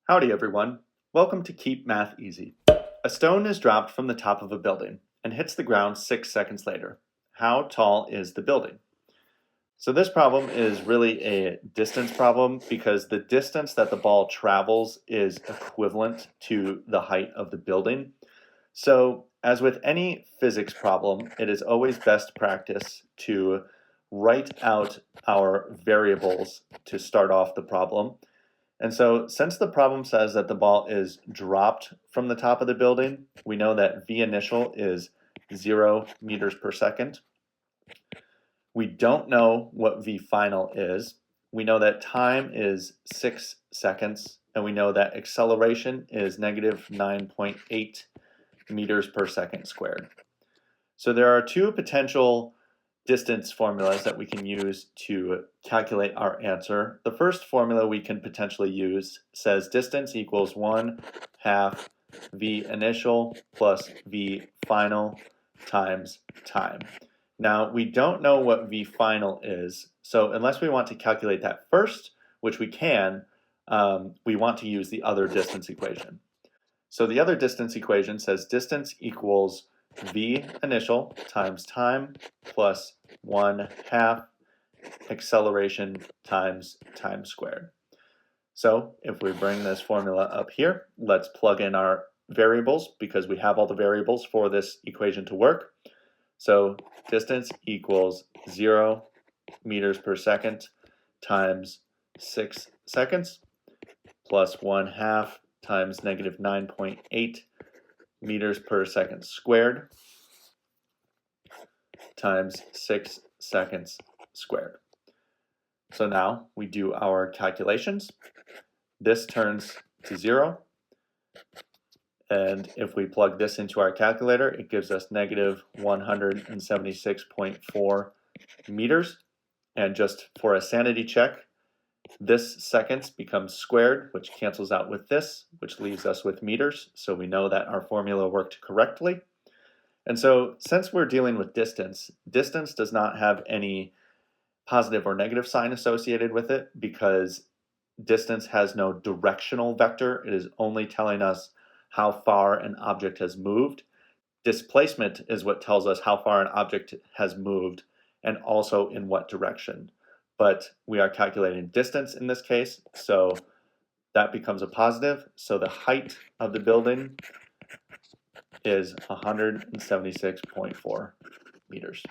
Howdy everyone. Welcome to Keep Math Easy. A stone is dropped from the top of a building and hits the ground 6 seconds later. How tall is the building? So this problem is really a distance problem because the distance that the ball travels is equivalent to the height of the building. So as with any physics problem, it is always best practice to write out our variables to start off the problem. And so since the problem says that the ball is dropped from the top of the building, we know that V initial is 0 meters per second. We don't know what V final is. We know that time is 6 seconds, and we know that acceleration is negative 9.8 meters per second squared. So there are two potential distance formulas that we can use to calculate our answer. The first formula we can potentially use says distance equals 1/2 V initial plus V final times time. Now we don't know what V final is, so unless we want to calculate that first, which we can, we want to use the other distance equation. So the other distance equation says distance equals V initial times time plus 1/2 acceleration times time squared. So if we bring this formula up here, let's plug in our variables because we have all the variables for this equation to work. So distance equals 0 meters per second times 6 seconds plus 1/2 times negative 9.8 meters per second squared times 6 seconds squared. So now we do our calculations. This turns to 0. And if we plug this into our calculator, it gives us negative 176.4 meters. And just for a sanity check, this seconds becomes squared, which cancels out with this, which leaves us with meters. So we know that our formula worked correctly. And so since we're dealing with distance, distance does not have any positive or negative sign associated with it because distance has no directional vector. It is only telling us how far an object has moved. Displacement is what tells us how far an object has moved and also in what direction. But we are calculating distance in this case, so that becomes a positive. So the height of the building is 176.4 meters.